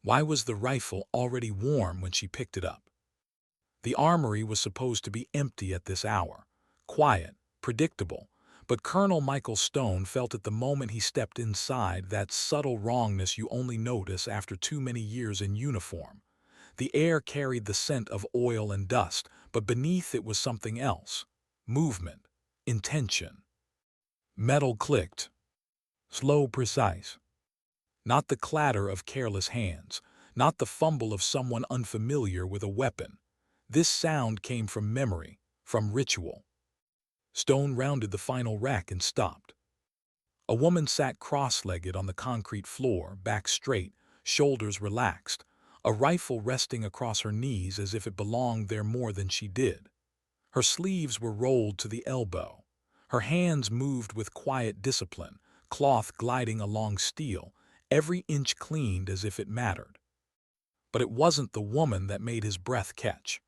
Why was the rifle already warm when she picked it up? The armory was supposed to be empty at this hour, quiet, predictable, but Colonel Michael Stone felt at the moment he stepped inside that subtle wrongness you only notice after too many years in uniform. The air carried the scent of oil and dust, but beneath it was something else. Movement. Intention. Metal clicked. Slow, precise. Not the clatter of careless hands, not the fumble of someone unfamiliar with a weapon. This sound came from memory, from ritual. Stone rounded the final rack and stopped. A woman sat cross-legged on the concrete floor, back straight, shoulders relaxed, a rifle resting across her knees as if it belonged there more than she did. Her sleeves were rolled to the elbow. Her hands moved with quiet discipline, cloth gliding along steel, every inch cleaned as if it mattered. But it wasn't the woman that made his breath catch.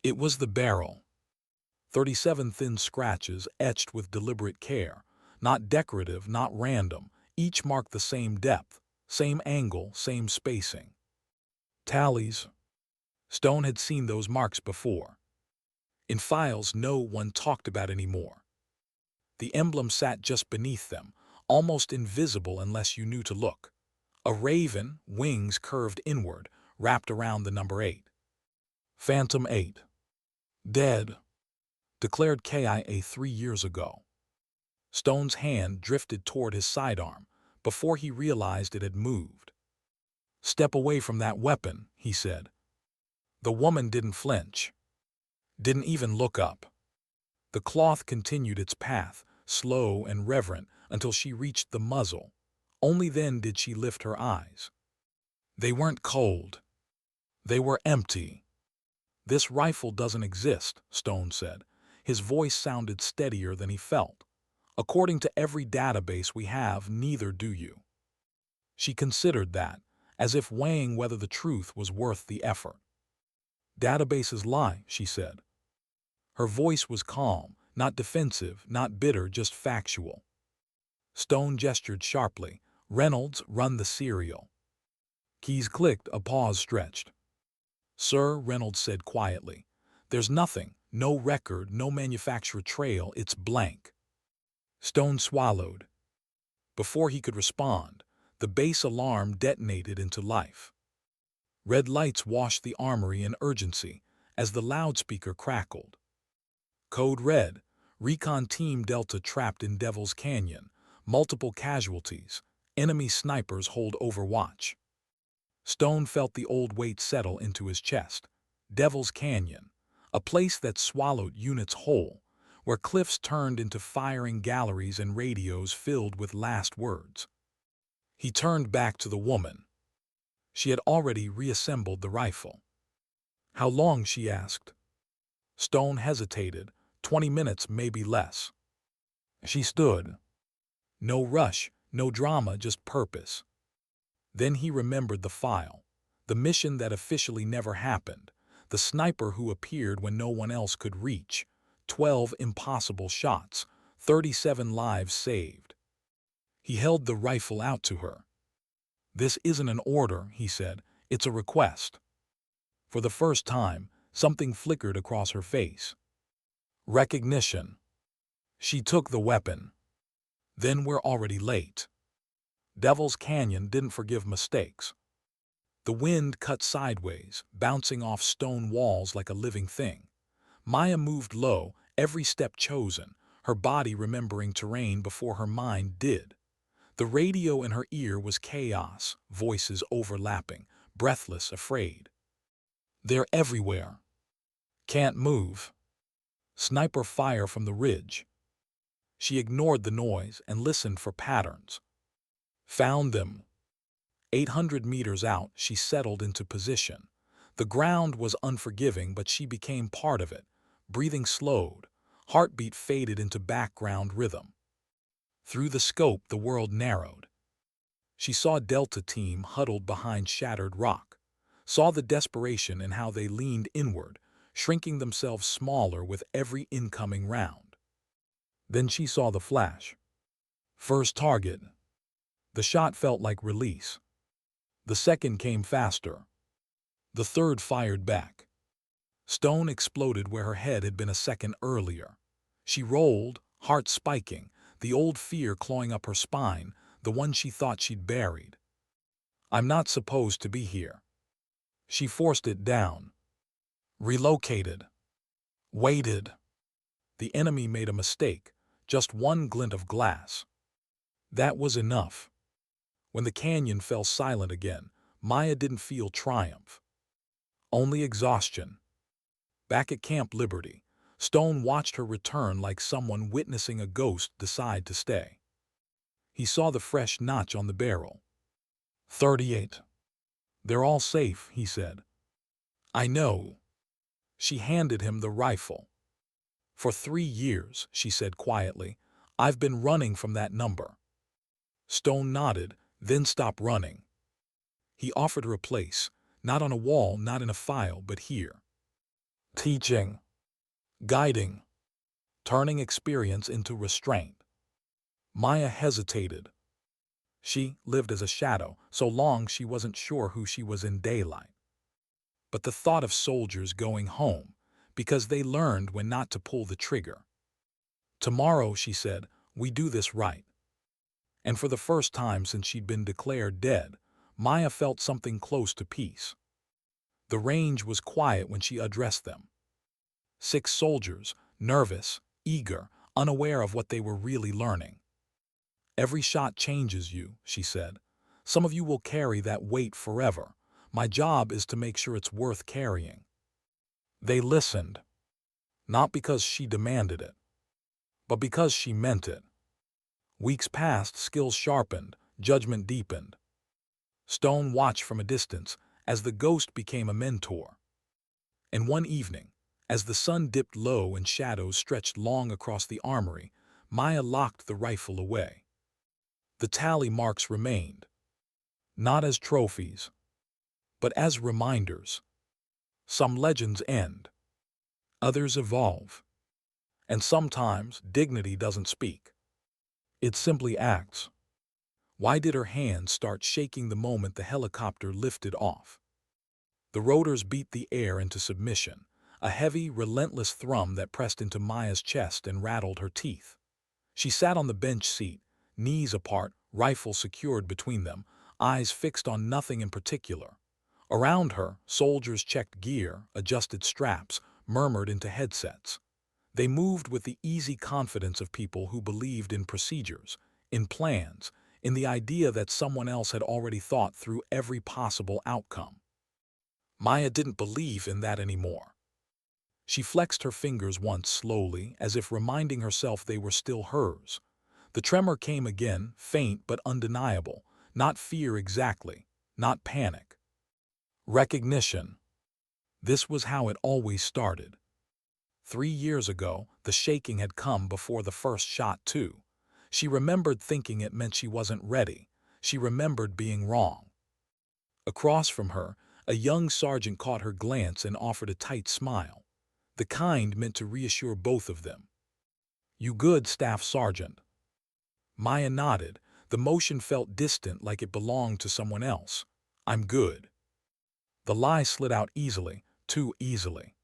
It was the barrel. 37 thin scratches etched with deliberate care, not decorative, not random, each marked the same depth, same angle, same spacing. Tallies. Stone had seen those marks before. In files no one talked about anymore. The emblem sat just beneath them, almost invisible unless you knew to look. A raven, wings curved inward, wrapped around the number 8. Phantom 8. Dead. Declared KIA 3 years ago. Stone's hand drifted toward his sidearm before he realized it had moved. "Step away from that weapon," he said. The woman didn't flinch. Didn't even look up. The cloth continued its path, slow and reverent, until she reached the muzzle. Only then did she lift her eyes. They weren't cold. They were empty. "This rifle doesn't exist," Stone said. His voice sounded steadier than he felt. "According to every database we have, neither do you." She considered that, as if weighing whether the truth was worth the effort. "Databases lie," she said. Her voice was calm, not defensive, not bitter, just factual. Stone gestured sharply. "Reynolds, run the serial." Keys clicked, a pause stretched. "Sir," Reynolds said quietly, "there's nothing, no record, no manufacturer trail, it's blank." Stone swallowed. Before he could respond, the base alarm detonated into life. Red lights washed the armory in urgency as the loudspeaker crackled. Code red, Recon Team Delta trapped in Devil's Canyon, multiple casualties, enemy snipers hold overwatch. Stone felt the old weight settle into his chest. Devil's Canyon, a place that swallowed units whole, where cliffs turned into firing galleries and radios filled with last words. He turned back to the woman. She had already reassembled the rifle. "How long?" she asked. Stone hesitated. 20 minutes, maybe less. She stood. No rush, no drama, just purpose. Then he remembered the file, the mission that officially never happened, the sniper who appeared when no one else could reach, 12 impossible shots, 37 lives saved. He held the rifle out to her. "This isn't an order," he said, "it's a request." For the first time, something flickered across her face. Recognition. She took the weapon. "Then we're already late." Devil's Canyon didn't forgive mistakes. The wind cut sideways, bouncing off stone walls like a living thing. Maya moved low, every step chosen, her body remembering terrain before her mind did. The radio in her ear was chaos, voices overlapping, breathless, afraid. "They're everywhere." "Can't move." Sniper fire from the ridge. She ignored the noise and listened for patterns. Found them. 800 meters out, she settled into position. The ground was unforgiving, but she became part of it. Breathing slowed. Heartbeat faded into background rhythm. Through the scope, the world narrowed. She saw Delta Team huddled behind shattered rock. Saw the desperation in how they leaned inward, shrinking themselves smaller with every incoming round. Then she saw the flash. First target. The shot felt like release. The second came faster. The third fired back. Stone exploded where her head had been a second earlier. She rolled, heart spiking, the old fear clawing up her spine, the one she thought she'd buried. I'm not supposed to be here. She forced it down. Relocated. Waited. The enemy made a mistake, just one glint of glass. That was enough. When the canyon fell silent again, Maya didn't feel triumph. Only exhaustion. Back at Camp Liberty, Stone watched her return like someone witnessing a ghost decide to stay. He saw the fresh notch on the barrel. 38. They're all safe, he said. I know. She handed him the rifle. For 3 years, she said quietly, I've been running from that number. Stone nodded, then stopped running. He offered her a place, not on a wall, not in a file, but here. Teaching. Guiding. Turning experience into restraint. Maya hesitated. She lived as a shadow, so long she wasn't sure who she was in daylight. But the thought of soldiers going home, because they learned when not to pull the trigger. Tomorrow, she said, we do this right. And for the first time since she'd been declared dead, Maya felt something close to peace. The range was quiet when she addressed them. 6 soldiers, nervous, eager, unaware of what they were really learning. Every shot changes you, she said. Some of you will carry that weight forever. My job is to make sure it's worth carrying. They listened. Not because she demanded it, but because she meant it. Weeks passed, skills sharpened, judgment deepened. Stone watched from a distance as the ghost became a mentor. And one evening, as the sun dipped low and shadows stretched long across the armory, Maya locked the rifle away. The tally marks remained, not as trophies, but as reminders. Some legends end, others evolve, and sometimes dignity doesn't speak. It simply acts. Why did her hands start shaking the moment the helicopter lifted off? The rotors beat the air into submission, a heavy, relentless thrum that pressed into Maya's chest and rattled her teeth. She sat on the bench seat, knees apart, rifle secured between them, eyes fixed on nothing in particular. Around her, soldiers checked gear, adjusted straps, murmured into headsets. They moved with the easy confidence of people who believed in procedures, in plans, in the idea that someone else had already thought through every possible outcome. Maya didn't believe in that anymore. She flexed her fingers once slowly, as if reminding herself they were still hers. The tremor came again, faint but undeniable, not fear exactly, not panic. Recognition. This was how it always started. 3 years ago, the shaking had come before the first shot too. She remembered thinking it meant she wasn't ready. She remembered being wrong. Across from her, a young sergeant caught her glance and offered a tight smile, the kind meant to reassure both of them. You good, Staff Sergeant? Maya nodded. The motion felt distant, like it belonged to someone else. I'm good. The lie slid out easily, too easily.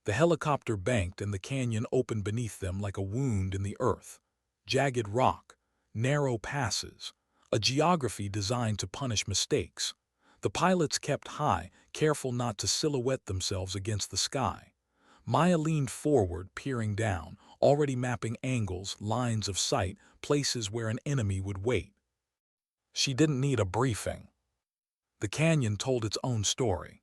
The helicopter banked and the canyon opened beneath them like a wound in the earth. Jagged rock, narrow passes, a geography designed to punish mistakes. The pilots kept high, careful not to silhouette themselves against the sky. Maya leaned forward, peering down, already mapping angles, lines of sight, places where an enemy would wait. She didn't need a briefing. The canyon told its own story.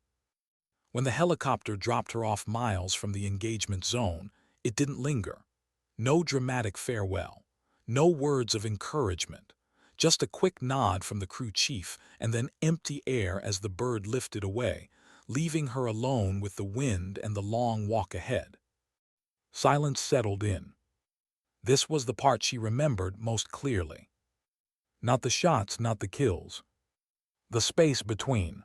When the helicopter dropped her off miles from the engagement zone, it didn't linger. No dramatic farewell, no words of encouragement, just a quick nod from the crew chief and then empty air as the bird lifted away, leaving her alone with the wind and the long walk ahead. Silence settled in. This was the part she remembered most clearly. Not the shots, not the kills. The space between.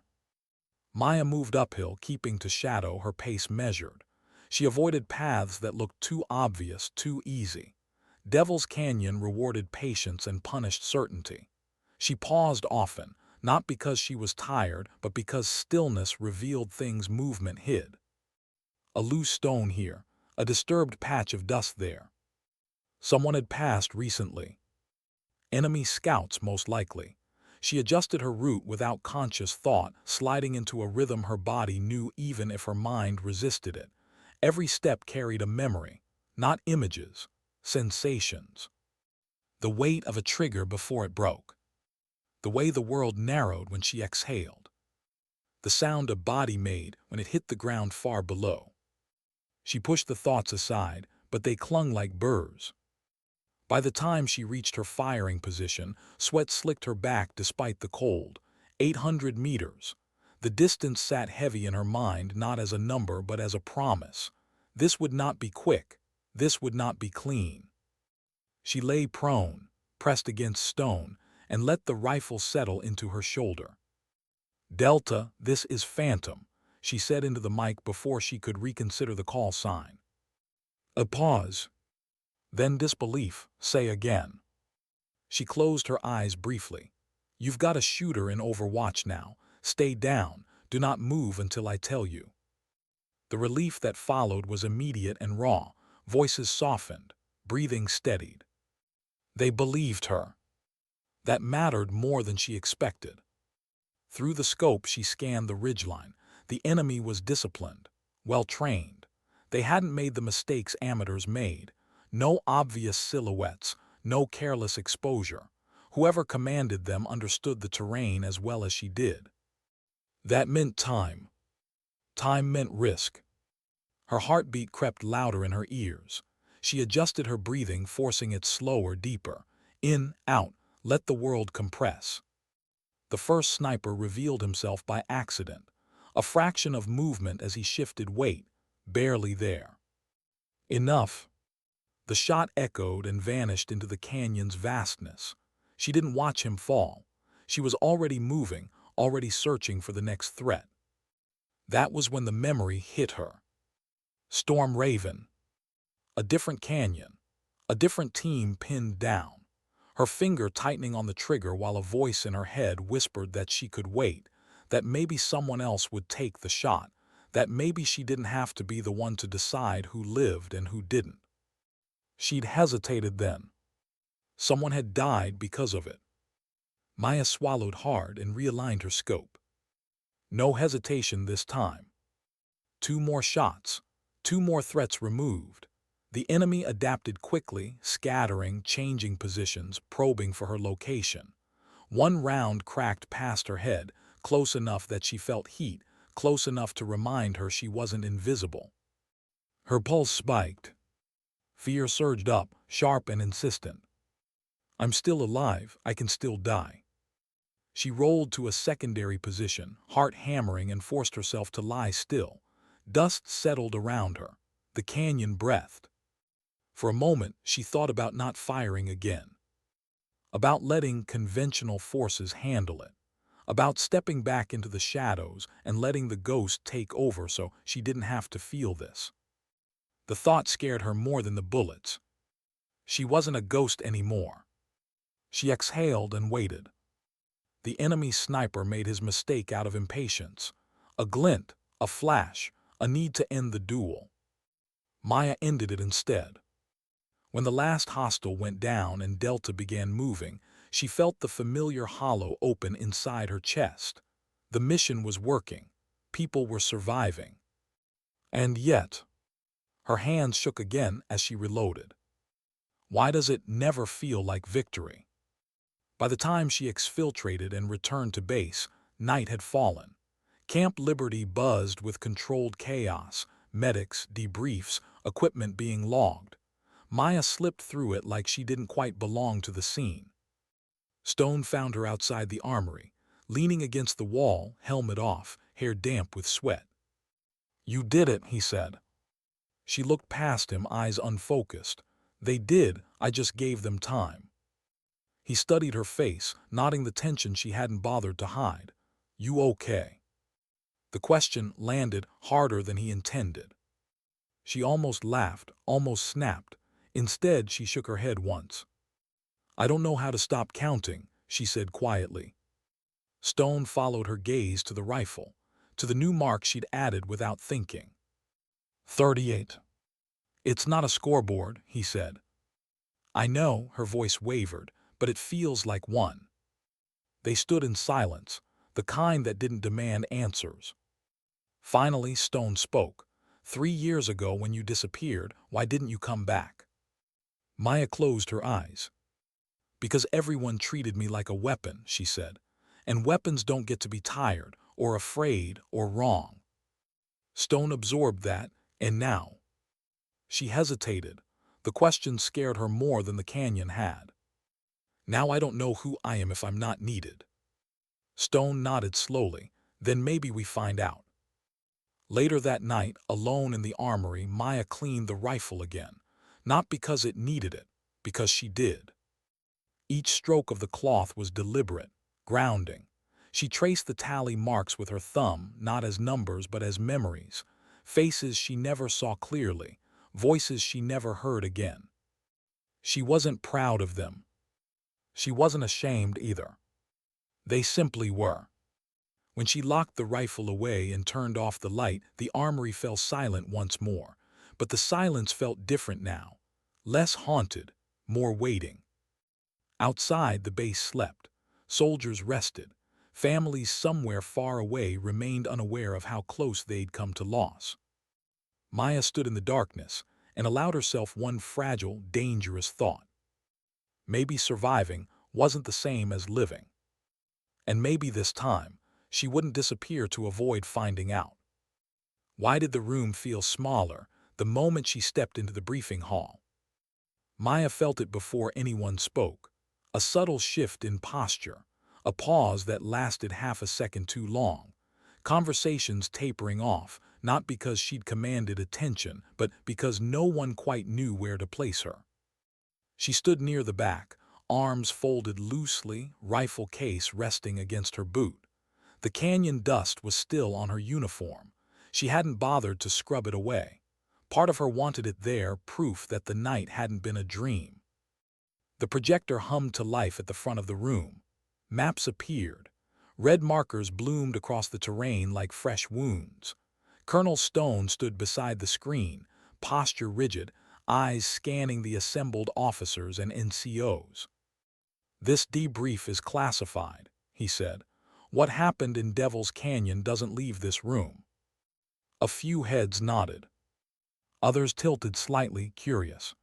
Maya moved uphill, keeping to shadow, her pace measured. She avoided paths that looked too obvious, too easy. Devil's Canyon rewarded patience and punished certainty. She paused often, not because she was tired, but because stillness revealed things movement hid. A loose stone here, a disturbed patch of dust there. Someone had passed recently. Enemy scouts, most likely. She adjusted her route without conscious thought, sliding into a rhythm her body knew even if her mind resisted it. Every step carried a memory, not images, sensations. The weight of a trigger before it broke. The way the world narrowed when she exhaled. The sound a body made when it hit the ground far below. She pushed the thoughts aside, but they clung like burrs. By the time she reached her firing position, sweat slicked her back despite the cold. 800 meters. The distance sat heavy in her mind, not as a number but as a promise. This would not be quick. This would not be clean. She lay prone, pressed against stone, and let the rifle settle into her shoulder. "Delta, this is Phantom," she said into the mic before she could reconsider the call sign. A pause. Then disbelief. "Say again." She closed her eyes briefly. "You've got a shooter in Overwatch now. Stay down. Do not move until I tell you." The relief that followed was immediate and raw. Voices softened. Breathing steadied. They believed her. That mattered more than she expected. Through the scope she scanned the ridgeline. The enemy was disciplined, well-trained. They hadn't made the mistakes amateurs made. No obvious silhouettes, no careless exposure. Whoever commanded them understood the terrain as well as she did. That meant time. Time meant risk. Her heartbeat crept louder in her ears. She adjusted her breathing, forcing it slower, deeper. In, out, let the world compress. The first sniper revealed himself by accident. A fraction of movement as he shifted weight, barely there. Enough. The shot echoed and vanished into the canyon's vastness. She didn't watch him fall. She was already moving, already searching for the next threat. That was when the memory hit her. Storm Raven. A different canyon. A different team pinned down. Her finger tightening on the trigger while a voice in her head whispered that she could wait, that maybe someone else would take the shot, that maybe she didn't have to be the one to decide who lived and who didn't. She'd hesitated then. Someone had died because of it. Maya swallowed hard and realigned her scope. No hesitation this time. 2 more shots, 2 more threats removed. The enemy adapted quickly, scattering, changing positions, probing for her location. 1 round cracked past her head, close enough that she felt heat, close enough to remind her she wasn't invisible. Her pulse spiked. Fear surged up, sharp and insistent. I'm still alive, I can still die. She rolled to a secondary position, heart hammering, and forced herself to lie still. Dust settled around her. The canyon breathed. For a moment, she thought about not firing again. About letting conventional forces handle it. About stepping back into the shadows and letting the ghost take over so she didn't have to feel this. The thought scared her more than the bullets. She wasn't a ghost anymore. She exhaled and waited. The enemy sniper made his mistake out of impatience. A glint, a flash, a need to end the duel. Maya ended it instead. When the last hostile went down and Delta began moving, she felt the familiar hollow open inside her chest. The mission was working. People were surviving. And yet, her hands shook again as she reloaded. Why does it never feel like victory? By the time she exfiltrated and returned to base, night had fallen. Camp Liberty buzzed with controlled chaos, medics, debriefs, equipment being logged. Maya slipped through it like she didn't quite belong to the scene. Stone found her outside the armory, leaning against the wall, helmet off, hair damp with sweat. "You did it," he said. She looked past him, eyes unfocused. "They did, I just gave them time." He studied her face, nodding the tension she hadn't bothered to hide. "You okay?" The question landed harder than he intended. She almost laughed, almost snapped. Instead, she shook her head once. "I don't know how to stop counting," she said quietly. Stone followed her gaze to the rifle, to the new mark she'd added without thinking. 38. It's not a scoreboard, he said. I know, her voice wavered, but it feels like one. They stood in silence, the kind that didn't demand answers. Finally, Stone spoke. 3 years ago when you disappeared, why didn't you come back? Maya closed her eyes. Because everyone treated me like a weapon, she said. And weapons don't get to be tired, or afraid, or wrong. Stone absorbed that, and now. She hesitated. The question scared her more than the canyon had. Now I don't know who I am if I'm not needed. Stone nodded slowly. Then maybe we find out. Later that night, alone in the armory, Maya cleaned the rifle again. Not because it needed it, because she did. Each stroke of the cloth was deliberate, grounding. She traced the tally marks with her thumb, not as numbers but as memories. Faces she never saw clearly, voices she never heard again. She wasn't proud of them. She wasn't ashamed either. They simply were. When she locked the rifle away and turned off the light, the armory fell silent once more. But the silence felt different now. Less haunted, more waiting. Outside, the base slept. Soldiers rested. Families somewhere far away remained unaware of how close they'd come to loss. Maya stood in the darkness and allowed herself one fragile, dangerous thought. Maybe surviving wasn't the same as living. And maybe this time, she wouldn't disappear to avoid finding out. Why did the room feel smaller the moment she stepped into the briefing hall? Maya felt it before anyone spoke. A subtle shift in posture, a pause that lasted half a second too long. Conversations tapering off, not because she'd commanded attention, but because no one quite knew where to place her. She stood near the back, arms folded loosely, rifle case resting against her boot. The canyon dust was still on her uniform. She hadn't bothered to scrub it away. Part of her wanted it there, proof that the night hadn't been a dream. The projector hummed to life at the front of the room. Maps appeared. Red markers bloomed across the terrain like fresh wounds. Colonel Stone stood beside the screen, posture rigid, eyes scanning the assembled officers and NCOs. This debrief is classified, he said. What happened in Devil's Canyon doesn't leave this room. A few heads nodded. Others tilted slightly, curious.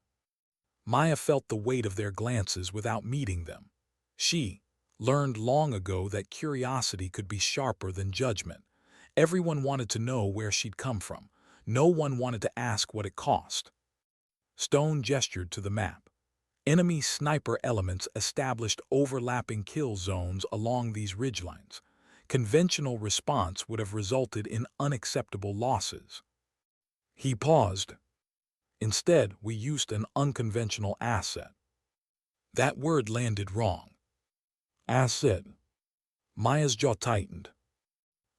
Maya felt the weight of their glances without meeting them. She learned long ago that curiosity could be sharper than judgment. Everyone wanted to know where she'd come from. No one wanted to ask what it cost. Stone gestured to the map. Enemy sniper elements established overlapping kill zones along these ridgelines. Conventional response would have resulted in unacceptable losses. He paused. Instead, we used an unconventional asset. That word landed wrong. Asset. Maya's jaw tightened.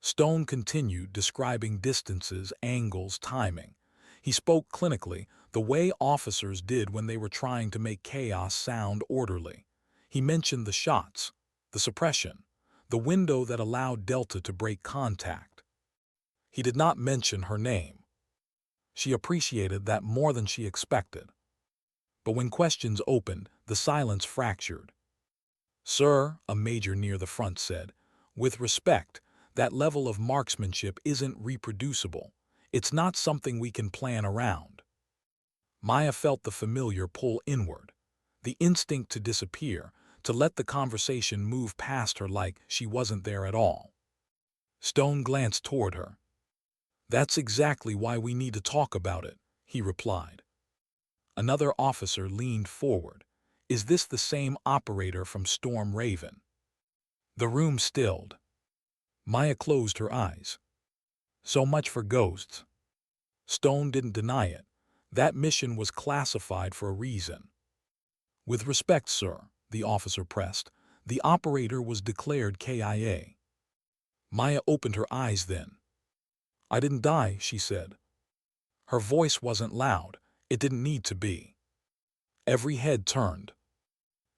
Stone continued, describing distances, angles, timing. He spoke clinically, the way officers did when they were trying to make chaos sound orderly. He mentioned the shots, the suppression, the window that allowed Delta to break contact. He did not mention her name. She appreciated that more than she expected. But when questions opened, the silence fractured. Sir, a major near the front said, with respect, that level of marksmanship isn't reproducible. It's not something we can plan around. Maya felt the familiar pull inward, the instinct to disappear, to let the conversation move past her like she wasn't there at all. Stone glanced toward her. That's exactly why we need to talk about it, he replied. Another officer leaned forward. Is this the same operator from Storm Raven? The room stilled. Maya closed her eyes. So much for ghosts. Stone didn't deny it. That mission was classified for a reason. With respect, sir, the officer pressed, the operator was declared KIA. Maya opened her eyes then. I didn't die, she said. Her voice wasn't loud. It didn't need to be. Every head turned.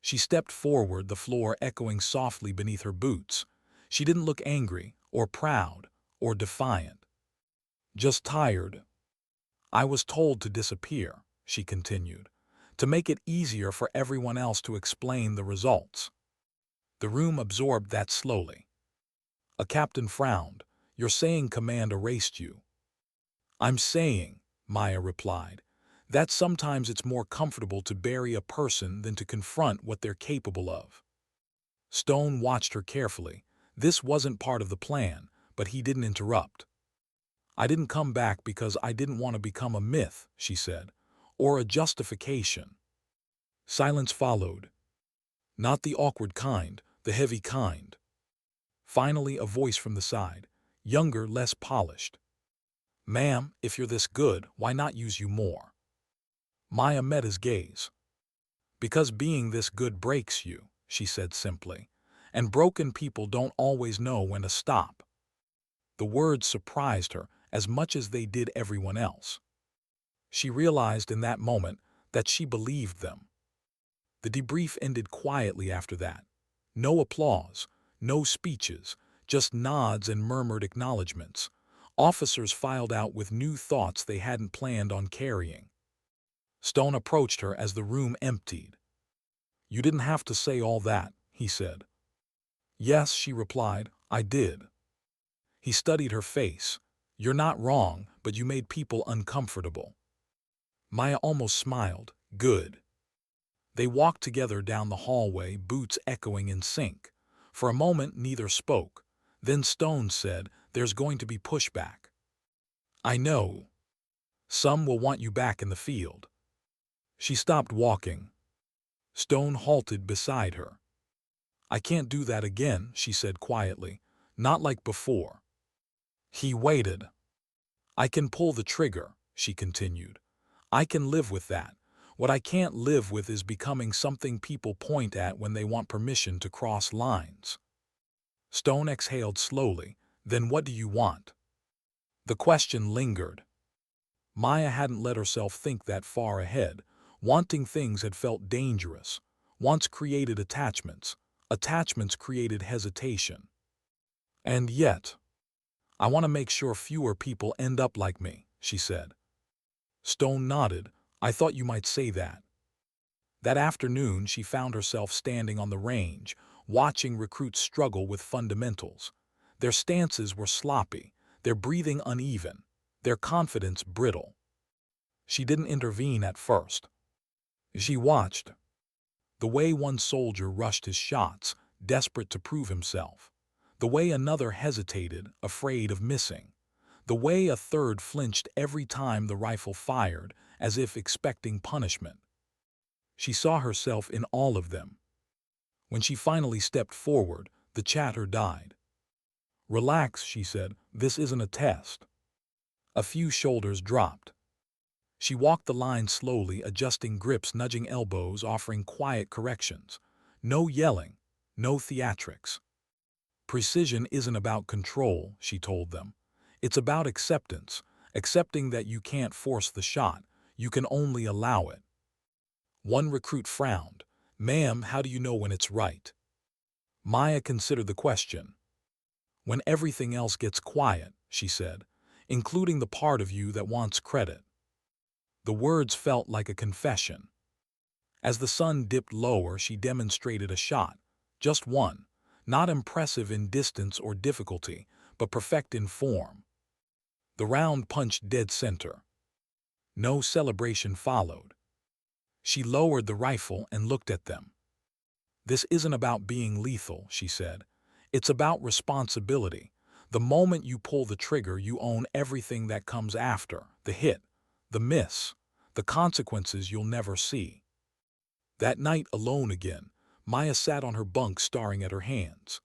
She stepped forward, the floor echoing softly beneath her boots. She didn't look angry, or proud, or defiant. Just tired. I was told to disappear, she continued, to make it easier for everyone else to explain the results. The room absorbed that slowly. A captain frowned. You're saying command erased you. I'm saying, Maya replied, that sometimes it's more comfortable to bury a person than to confront what they're capable of. Stone watched her carefully. This wasn't part of the plan, but he didn't interrupt. I didn't come back because I didn't want to become a myth, she said, or a justification. Silence followed. Not the awkward kind, the heavy kind. Finally, a voice from the side, younger, less polished. Ma'am, if you're this good, why not use you more? Maya met his gaze. Because being this good breaks you, she said simply, and broken people don't always know when to stop. The words surprised her as much as they did everyone else. She realized in that moment that she believed them. The debrief ended quietly after that. No applause, no speeches, just nods and murmured acknowledgments. Officers filed out with new thoughts they hadn't planned on carrying. Stone approached her as the room emptied. You didn't have to say all that, he said. Yes, she replied, I did. He studied her face. You're not wrong, but you made people uncomfortable. Maya almost smiled. Good. They walked together down the hallway, boots echoing in sync. For a moment, neither spoke. Then Stone said, there's going to be pushback. I know. Some will want you back in the field. She stopped walking. Stone halted beside her. I can't do that again, she said quietly. Not like before. He waited. I can pull the trigger, she continued. I can live with that. What I can't live with is becoming something people point at when they want permission to cross lines. Stone exhaled slowly. Then what do you want? The question lingered. Maya hadn't let herself think that far ahead. Wanting things had felt dangerous. Wants created attachments. Attachments created hesitation. And yet, I want to make sure fewer people end up like me, she said. Stone nodded. I thought you might say that. That afternoon, she found herself standing on the range, watching recruits struggle with fundamentals. Their stances were sloppy, their breathing uneven, their confidence brittle. She didn't intervene at first. She watched. The way one soldier rushed his shots, desperate to prove himself. The way another hesitated, afraid of missing. The way a third flinched every time the rifle fired, as if expecting punishment. She saw herself in all of them. When she finally stepped forward, the chatter died. Relax, she said, this isn't a test. A few shoulders dropped. She walked the line slowly, adjusting grips, nudging elbows, offering quiet corrections. No yelling, no theatrics. Precision isn't about control, she told them. It's about acceptance, accepting that you can't force the shot, you can only allow it. One recruit frowned. Ma'am, how do you know when it's right? Maya considered the question. When everything else gets quiet, she said, including the part of you that wants credit. The words felt like a confession. As the sun dipped lower, she demonstrated a shot. Just one. Not impressive in distance or difficulty, but perfect in form. The round punched dead center. No celebration followed. She lowered the rifle and looked at them. This isn't about being lethal, she said. It's about responsibility. The moment you pull the trigger, you own everything that comes after, the hit, the miss, the consequences you'll never see. That night, alone again, Maya sat on her bunk staring at her hands.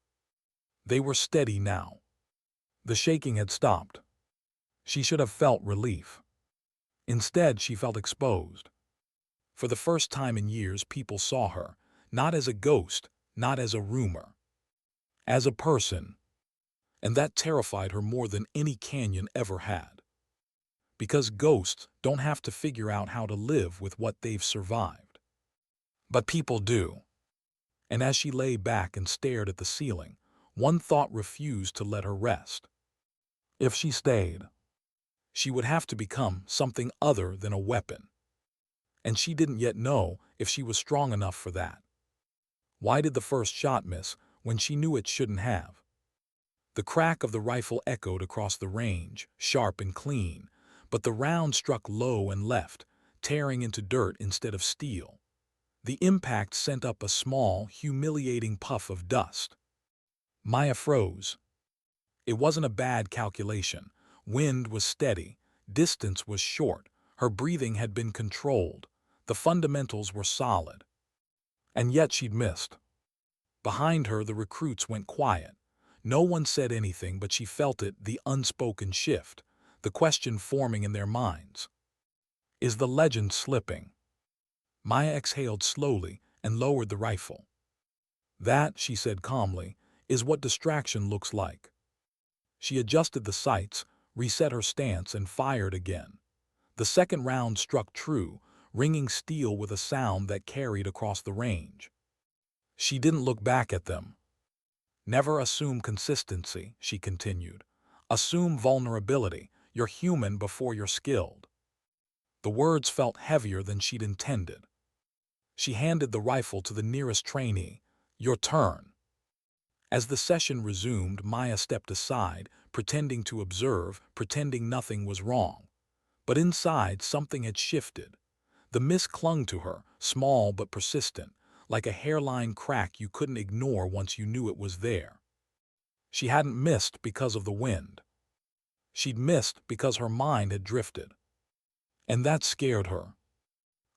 They were steady now. The shaking had stopped. She should have felt relief. Instead, she felt exposed. For the first time in years, people saw her, not as a ghost, not as a rumor, as a person. And that terrified her more than any canyon ever had. Because ghosts don't have to figure out how to live with what they've survived. But people do. And as she lay back and stared at the ceiling, One thought refused to let her rest. If she stayed, she would have to become something other than a weapon. And she didn't yet know if she was strong enough for that. Why did the first shot miss when she knew it shouldn't have? The crack of the rifle echoed across the range, sharp and clean, but the round struck low and left, tearing into dirt instead of steel. The impact sent up a small, humiliating puff of dust. Maya froze. It wasn't a bad calculation. Wind was steady, distance was short, her breathing had been controlled, the fundamentals were solid. And yet she'd missed. Behind her, the recruits went quiet. No one said anything, but she felt it, the unspoken shift, the question forming in their minds. Is the legend slipping? Maya exhaled slowly and lowered the rifle. That, she said calmly, is what distraction looks like. She adjusted the sights, reset her stance, and fired again. The second round struck true, ringing steel with a sound that carried across the range. She didn't look back at them. Never assume consistency, she continued. Assume vulnerability. You're human before you're skilled. The words felt heavier than she'd intended. She handed the rifle to the nearest trainee. Your turn. As the session resumed, Maya stepped aside, pretending to observe, pretending nothing was wrong. But inside, something had shifted. The mist clung to her, small but persistent, like a hairline crack you couldn't ignore once you knew it was there. She hadn't missed because of the wind. She'd missed because her mind had drifted. And that scared her.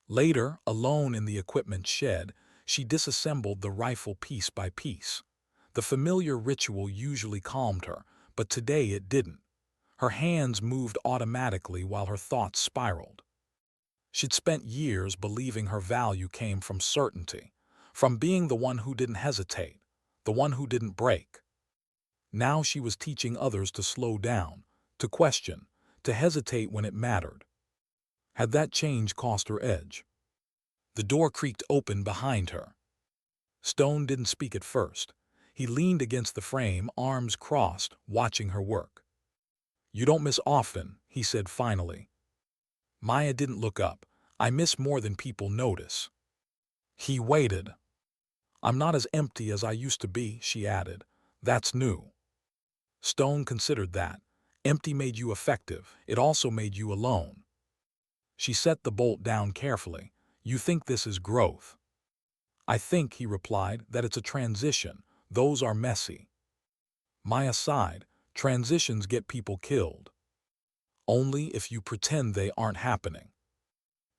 Later, alone in the equipment shed, she disassembled the rifle piece by piece. The familiar ritual usually calmed her, but today it didn't. Her hands moved automatically while her thoughts spiraled. She'd spent years believing her value came from certainty, from being the one who didn't hesitate, the one who didn't break. Now she was teaching others to slow down, to question, to hesitate when it mattered. Had that change cost her edge? The door creaked open behind her. Stone didn't speak at first. He leaned against the frame, arms crossed, watching her work. You don't miss often, he said finally. Maya didn't look up. I miss more than people notice. He waited. I'm not as empty as I used to be, she added. That's new. Stone considered that. Empty made you effective. It also made you alone. She set the bolt down carefully. You think this is growth? I think, he replied, that it's a transition. Those are messy. Maya sighed. Transitions get people killed. Only if you pretend they aren't happening.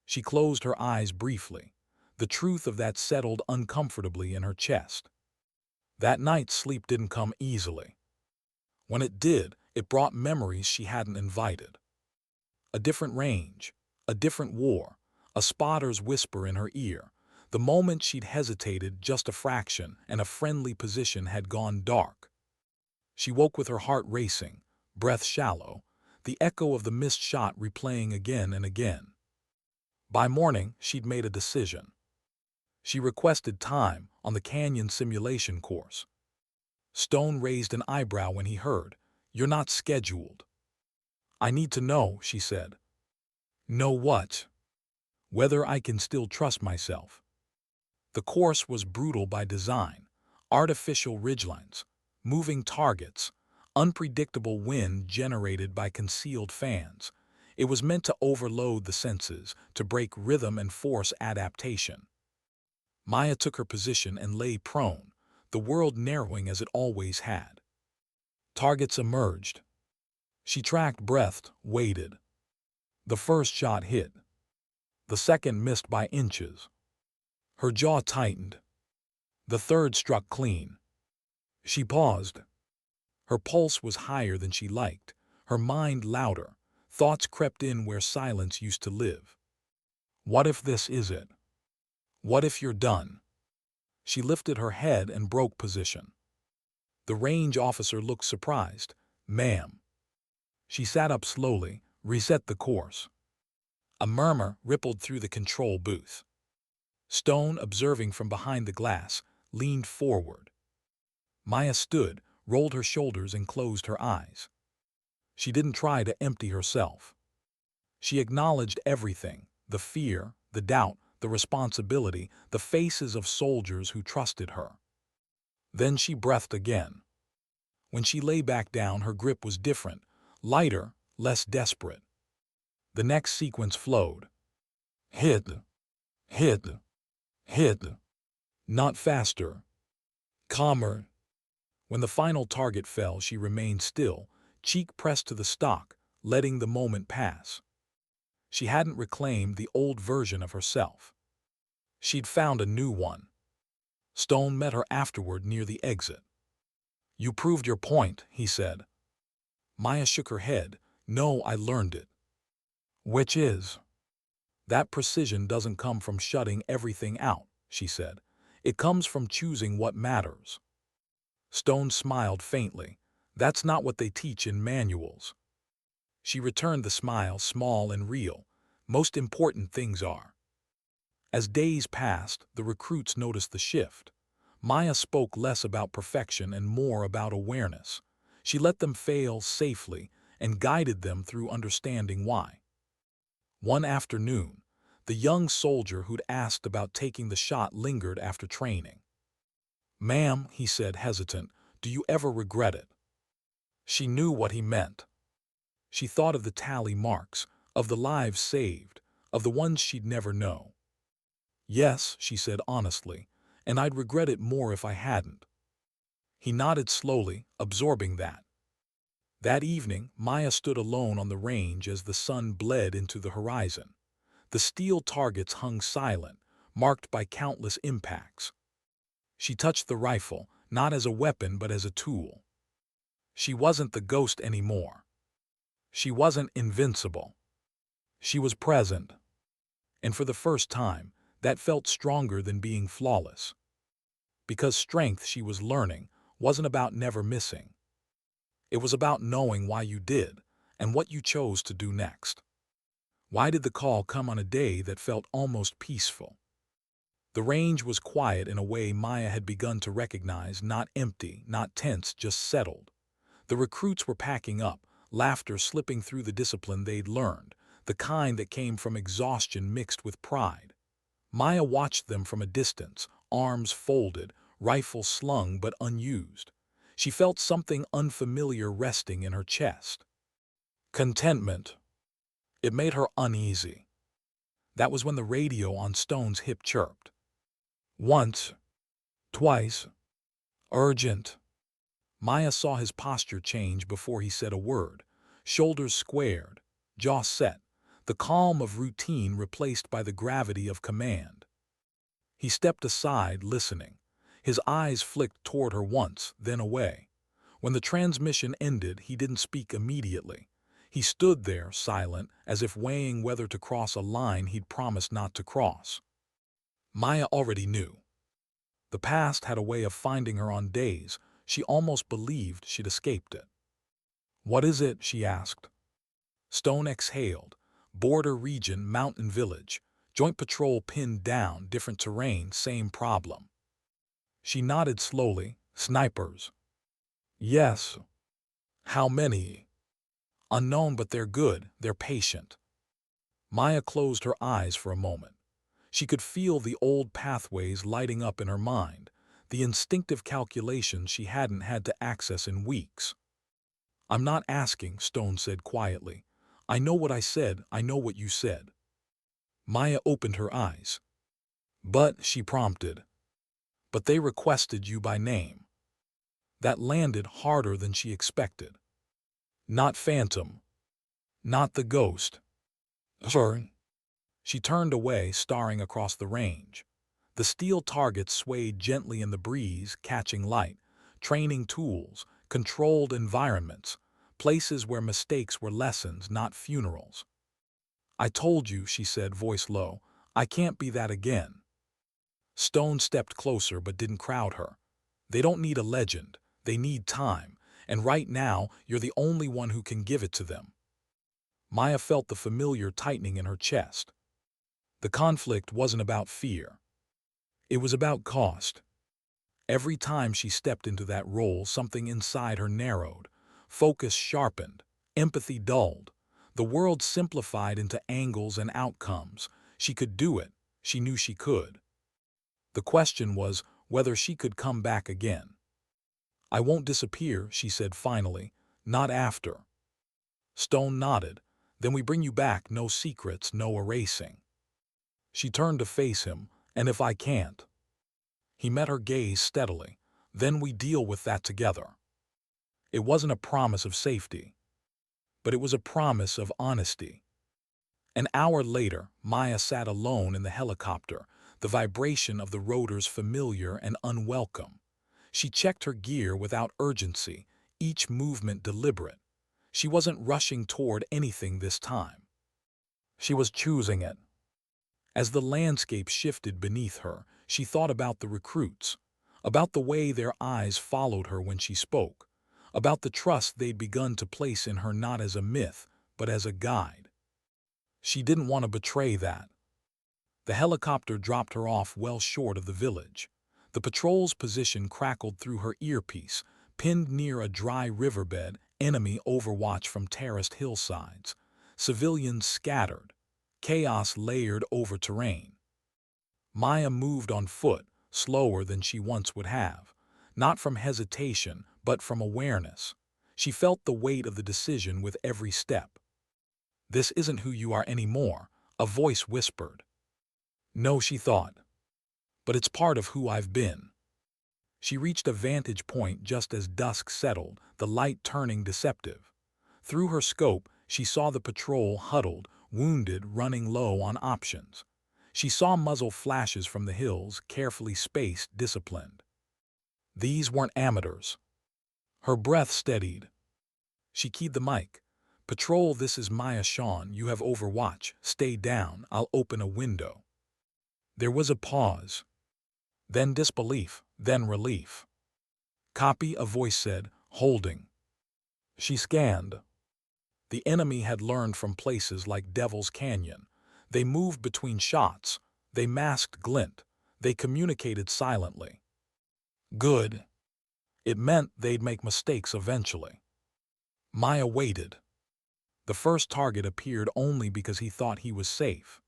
She closed her eyes briefly. The truth of that settled uncomfortably in her chest. That night, sleep didn't come easily. When it did, it brought memories she hadn't invited. A different range, a different war, a spotter's whisper in her ear. The moment she'd hesitated just a fraction and a friendly position had gone dark. She woke with her heart racing, breath shallow, the echo of the missed shot replaying again and again. By morning, she'd made a decision. She requested time on the Canyon simulation course. Stone raised an eyebrow when he heard, You're not scheduled. I need to know, she said. Know what? Whether I can still trust myself. The course was brutal by design. Artificial ridgelines, moving targets, unpredictable wind generated by concealed fans. It was meant to overload the senses, to break rhythm and force adaptation. Maya took her position and lay prone, the world narrowing as it always had. Targets emerged. She tracked breath, waited. The first shot hit. The second missed by inches. Her jaw tightened. The third struck clean. She paused. Her pulse was higher than she liked, her mind louder. Thoughts crept in where silence used to live. What if this is it? What if you're done? She lifted her head and broke position. The range officer looked surprised. Ma'am. She sat up slowly, reset the course. A murmur rippled through the control booth. Stone, observing from behind the glass, leaned forward. Maya stood, rolled her shoulders and closed her eyes. She didn't try to empty herself. She acknowledged everything, the fear, the doubt, the responsibility, the faces of soldiers who trusted her. Then she breathed again. When she lay back down, her grip was different, lighter, less desperate. The next sequence flowed. Hit, hit, hit. Not faster. Calmer. When the final target fell, she remained still, cheek pressed to the stock, letting the moment pass. She hadn't reclaimed the old version of herself. She'd found a new one. Stone met her afterward near the exit. "You proved your point," he said. Maya shook her head. "No, I learned it." "Which is?" "That precision doesn't come from shutting everything out," she said. "It comes from choosing what matters." Stone smiled faintly. "That's not what they teach in manuals." She returned the smile, small and real. "Most important things are." As days passed, the recruits noticed the shift. Maya spoke less about perfection and more about awareness. She let them fail safely and guided them through understanding why. One afternoon, the young soldier who'd asked about taking the shot lingered after training. "Ma'am," he said, hesitant, "do you ever regret it?" She knew what he meant. She thought of the tally marks, of the lives saved, of the ones she'd never know. "Yes," she said honestly, "and I'd regret it more if I hadn't." He nodded slowly, absorbing that. That evening, Maya stood alone on the range as the sun bled into the horizon. The steel targets hung silent, marked by countless impacts. She touched the rifle, not as a weapon but as a tool. She wasn't the ghost anymore. She wasn't invincible. She was present. And for the first time, that felt stronger than being flawless. Because strength, she was learning, wasn't about never missing. It was about knowing why you did, and what you chose to do next. Why did the call come on a day that felt almost peaceful? The range was quiet in a way Maya had begun to recognize, not empty, not tense, just settled. The recruits were packing up, laughter slipping through the discipline they'd learned, the kind that came from exhaustion mixed with pride. Maya watched them from a distance, arms folded, rifle slung but unused. She felt something unfamiliar resting in her chest. Contentment. It made her uneasy. That was when the radio on Stone's hip chirped. Once. Twice. Urgent. Maya saw his posture change before he said a word. Shoulders squared, jaw set, the calm of routine replaced by the gravity of command. He stepped aside, listening. His eyes flicked toward her once, then away. When the transmission ended, he didn't speak immediately. He stood there, silent, as if weighing whether to cross a line he'd promised not to cross. Maya already knew. The past had a way of finding her on days she almost believed she'd escaped it. "What is it?" she asked. Stone exhaled. "Border region, mountain village. Joint patrol pinned down, different terrain, same problem." She nodded slowly. "Snipers." "Yes." "How many?" "Unknown, but they're good, they're patient." Maya closed her eyes for a moment. She could feel the old pathways lighting up in her mind, the instinctive calculations she hadn't had to access in weeks. "I'm not asking," Stone said quietly. "I know what I said, I know what you said." Maya opened her eyes. "But," she prompted. "But they requested you by name." That landed harder than she expected. "Not Phantom. Not the ghost." "Sir." She turned away, staring across the range. The steel targets swayed gently in the breeze, catching light. Training tools, controlled environments, places where mistakes were lessons, not funerals. "I told you," she said, voice low, "I can't be that again." Stone stepped closer but didn't crowd her. "They don't need a legend. They need time. And right now, you're the only one who can give it to them." Maya felt the familiar tightening in her chest. The conflict wasn't about fear. It was about cost. Every time she stepped into that role, something inside her narrowed, focus sharpened, empathy dulled. The world simplified into angles and outcomes. She could do it. She knew she could. The question was whether she could come back again. "I won't disappear," she said finally. "Not after." Stone nodded. "Then we bring you back, no secrets, no erasing." She turned to face him. "And if I can't?" He met her gaze steadily. "Then we deal with that together." It wasn't a promise of safety, but it was a promise of honesty. An hour later, Maya sat alone in the helicopter, the vibration of the rotors familiar and unwelcome. She checked her gear without urgency, each movement deliberate. She wasn't rushing toward anything this time. She was choosing it. As the landscape shifted beneath her, she thought about the recruits, about the way their eyes followed her when she spoke, about the trust they'd begun to place in her not as a myth, but as a guide. She didn't want to betray that. The helicopter dropped her off well short of the village. The patrol's position crackled through her earpiece, pinned near a dry riverbed, enemy overwatch from terraced hillsides. Civilians scattered, chaos layered over terrain. Maya moved on foot, slower than she once would have, not from hesitation, but from awareness. She felt the weight of the decision with every step. "This isn't who you are anymore," a voice whispered. "No," she thought, "but it's part of who I've been." She reached a vantage point just as dusk settled, the light turning deceptive. Through her scope, she saw the patrol huddled, wounded, running low on options. She saw muzzle flashes from the hills, carefully spaced, disciplined. These weren't amateurs. Her breath steadied. She keyed the mic. "Patrol, this is Maya Shawn. You have overwatch. Stay down. I'll open a window." There was a pause. Then disbelief. Then relief. "Copy," a voice said, holding. She scanned. The enemy had learned from places like Devil's Canyon. They moved between shots. They masked glint. They communicated silently. Good. It meant they'd make mistakes eventually. Maya waited. The first target appeared only because he thought he was safe.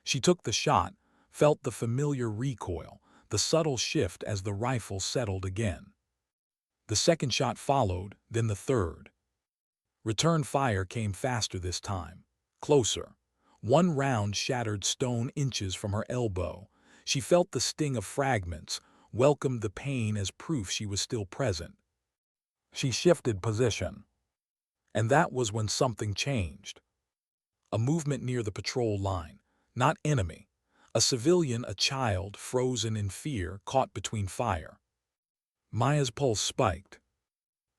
She took the shot, felt the familiar recoil, the subtle shift as the rifle settled again. The second shot followed, then the third. Return fire came faster this time, closer. One round shattered stone inches from her elbow. She felt the sting of fragments, welcomed the pain as proof she was still present. She shifted position. And that was when something changed. A movement near the patrol line. Not enemy. A civilian, a child, frozen in fear, caught between fire. Maya's pulse spiked.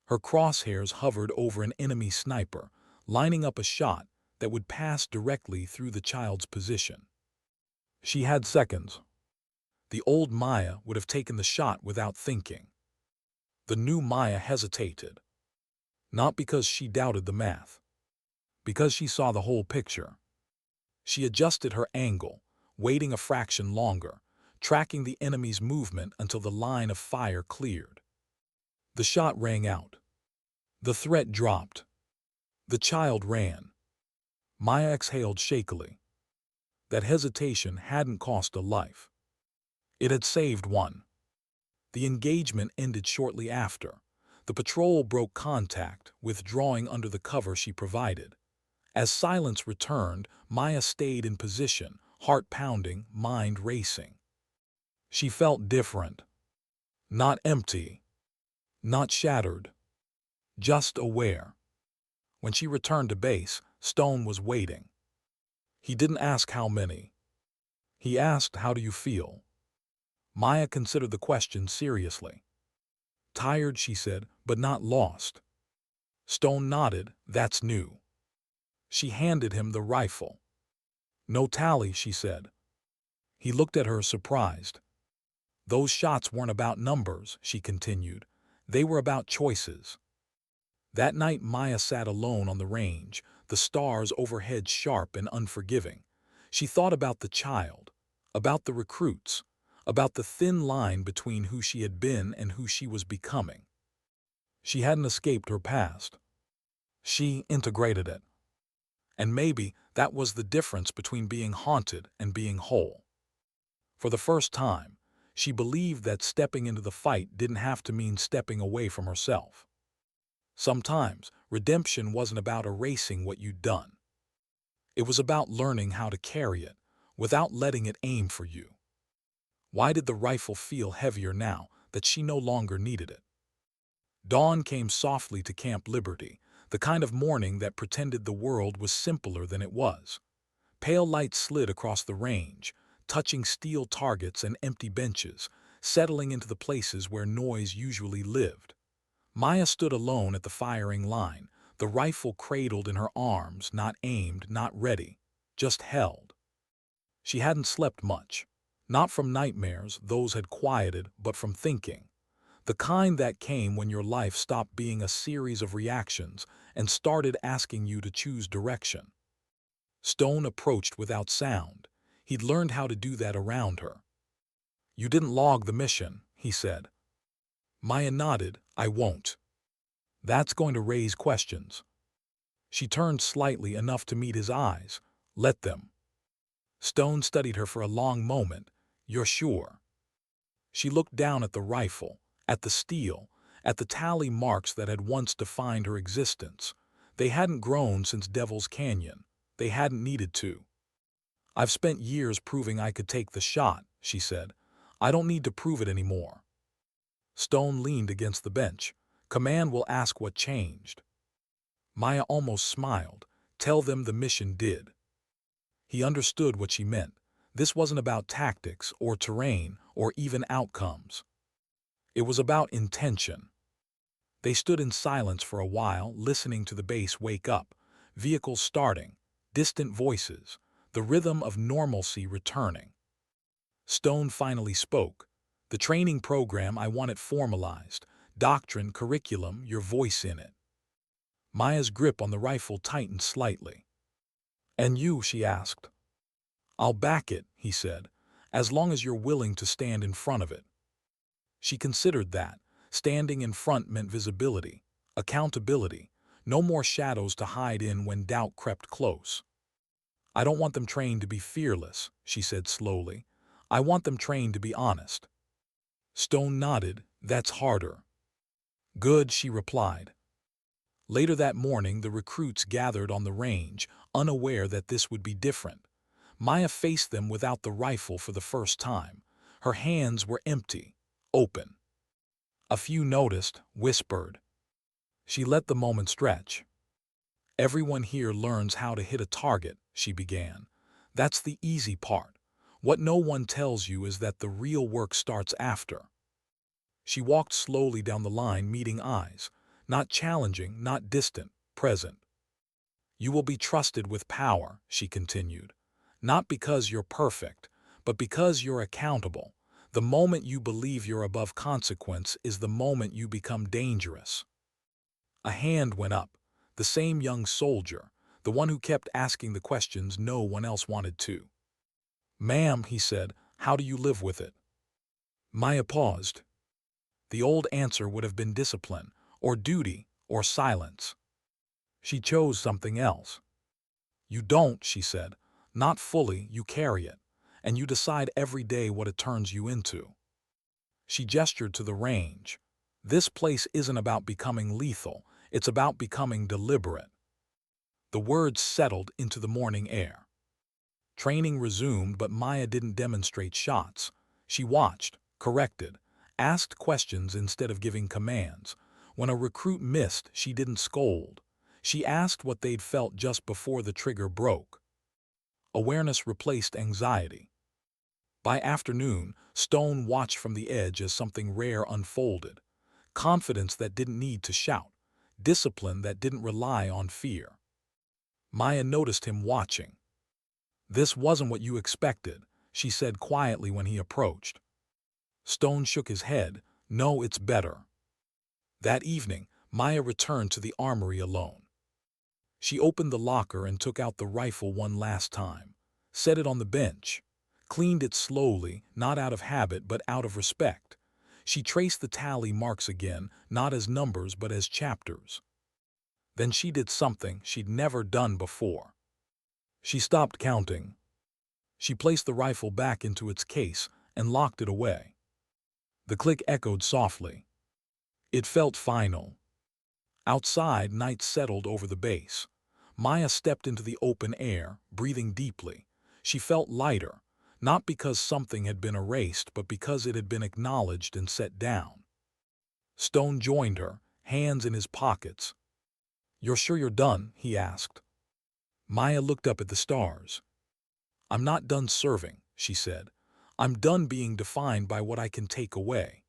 Her crosshairs hovered over an enemy sniper, lining up a shot that would pass directly through the child's position. She had seconds. The old Maya would have taken the shot without thinking. The new Maya hesitated. Not because she doubted the math. Because she saw the whole picture. She adjusted her angle, waiting a fraction longer, tracking the enemy's movement until the line of fire cleared. The shot rang out. The threat dropped. The child ran. Maya exhaled shakily. That hesitation hadn't cost a life. It had saved one. The engagement ended shortly after. The patrol broke contact, withdrawing under the cover she provided. As silence returned, Maya stayed in position, heart pounding, mind racing. She felt different. Not empty. Not shattered. Just aware. When she returned to base, Stone was waiting. He didn't ask how many. He asked, "How do you feel?" Maya considered the question seriously. "Tired," she said, "but not lost." Stone nodded. "That's new." She handed him the rifle. "No tally," she said. He looked at her surprised. "Those shots weren't about numbers," she continued. "They were about choices." That night Maya sat alone on the range, the stars overhead sharp and unforgiving. She thought about the child, about the recruits, about the thin line between who she had been and who she was becoming. She hadn't escaped her past. She integrated it. And maybe that was the difference between being haunted and being whole. For the first time, she believed that stepping into the fight didn't have to mean stepping away from herself. Sometimes, redemption wasn't about erasing what you'd done. It was about learning how to carry it without letting it aim for you. Why did the rifle feel heavier now that she no longer needed it? Dawn came softly to Camp Liberty, the kind of morning that pretended the world was simpler than it was. Pale light slid across the range, touching steel targets and empty benches, settling into the places where noise usually lived. Maya stood alone at the firing line, the rifle cradled in her arms, not aimed, not ready, just held. She hadn't slept much. Not from nightmares, those had quieted, but from thinking. The kind that came when your life stopped being a series of reactions and started asking you to choose direction. Stone approached without sound. He'd learned how to do that around her. "You didn't log the mission," he said. Maya nodded. "I won't. That's going to raise questions." She turned slightly enough to meet his eyes. "Let them." Stone studied her for a long moment. "You're sure?" She looked down at the rifle, at the steel, at the tally marks that had once defined her existence. They hadn't grown since Devil's Canyon. They hadn't needed to. "I've spent years proving I could take the shot," she said. "I don't need to prove it anymore." Stone leaned against the bench. "Command will ask what changed." Maya almost smiled. "Tell them the mission did." He understood what she meant. This wasn't about tactics or terrain or even outcomes. It was about intention. They stood in silence for a while, listening to the base wake up, vehicles starting, distant voices, the rhythm of normalcy returning. Stone finally spoke. "The training program, I want it formalized. Doctrine, curriculum, your voice in it." Maya's grip on the rifle tightened slightly. "And you?" she asked. "I'll back it," he said, "as long as you're willing to stand in front of it." She considered that. Standing in front meant visibility, accountability, no more shadows to hide in when doubt crept close. "I don't want them trained to be fearless," she said slowly. "I want them trained to be honest." Stone nodded. "That's harder." "Good," she replied. Later that morning, the recruits gathered on the range, unaware that this would be different. Maya faced them without the rifle for the first time. Her hands were empty, open. A few noticed, whispered. She let the moment stretch. "Everyone here learns how to hit a target," she began. "That's the easy part. What no one tells you is that the real work starts after." She walked slowly down the line, meeting eyes. Not challenging, not distant, present. "You will be trusted with power," she continued. "Not because you're perfect, but because you're accountable. The moment you believe you're above consequence is the moment you become dangerous." A hand went up. The same young soldier, the one who kept asking the questions no one else wanted to. "Ma'am," he said, "how do you live with it?" Maya paused. The old answer would have been discipline, or duty, or silence. She chose something else. "You don't," she said. "Not fully, you carry it. And you decide every day what it turns you into." She gestured to the range. "This place isn't about becoming lethal, it's about becoming deliberate." The words settled into the morning air. Training resumed, but Maya didn't demonstrate shots. She watched, corrected, asked questions instead of giving commands. When a recruit missed, she didn't scold. She asked what they'd felt just before the trigger broke. Awareness replaced anxiety. By afternoon, Stone watched from the edge as something rare unfolded. Confidence that didn't need to shout. Discipline that didn't rely on fear. Maya noticed him watching. "This wasn't what you expected," she said quietly when he approached. Stone shook his head. "No, it's better." That evening, Maya returned to the armory alone. She opened the locker and took out the rifle one last time. Set it on the bench. cleaned it slowly, not out of habit but out of respect. She traced the tally marks again, not as numbers but as chapters. Then she did something she'd never done before. She stopped counting. She placed the rifle back into its case and locked it away. The click echoed softly. It felt final. Outside, night settled over the base. Maya stepped into the open air, breathing deeply. She felt lighter, not because something had been erased, but because it had been acknowledged and set down. Stone joined her, hands in his pockets. "You're sure you're done?" he asked. Maya looked up at the stars. "I'm not done serving," she said. "I'm done being defined by what I can take away."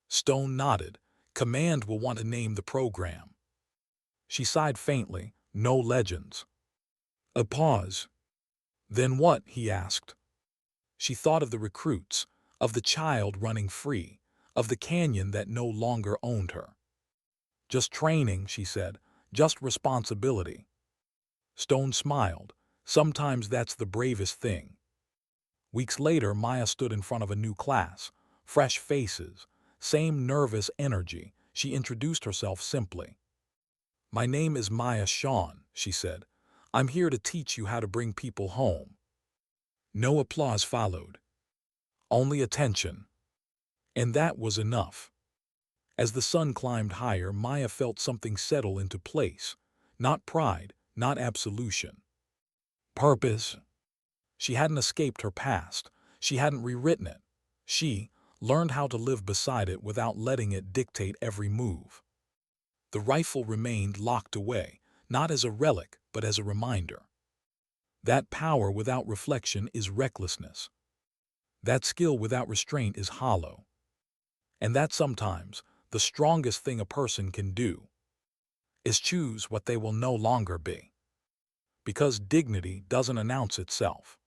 Stone nodded. "Command will want to name the program." She sighed faintly. "No legends." A pause. "Then what?" he asked. She thought of the recruits, of the child running free, of the canyon that no longer owned her. "Just training," she said. "Just responsibility." Stone smiled. "Sometimes that's the bravest thing." Weeks later, Maya stood in front of a new class. Fresh faces, same nervous energy. She introduced herself simply. "My name is Maya Shawn," she said. "I'm here to teach you how to bring people home." No applause followed. Only attention. And that was enough. As the sun climbed higher, Maya felt something settle into place. Not pride, not absolution. Purpose. She hadn't escaped her past. She hadn't rewritten it. She learned how to live beside it without letting it dictate every move. The rifle remained locked away, not as a relic, but as a reminder. That power without reflection is recklessness. That skill without restraint is hollow. And that sometimes the strongest thing a person can do is choose what they will no longer be. Because dignity doesn't announce itself.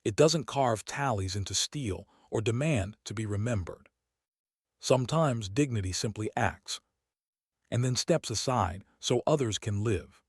It doesn't carve tallies into steel or demand to be remembered. Sometimes dignity simply acts, and then steps aside so others can live.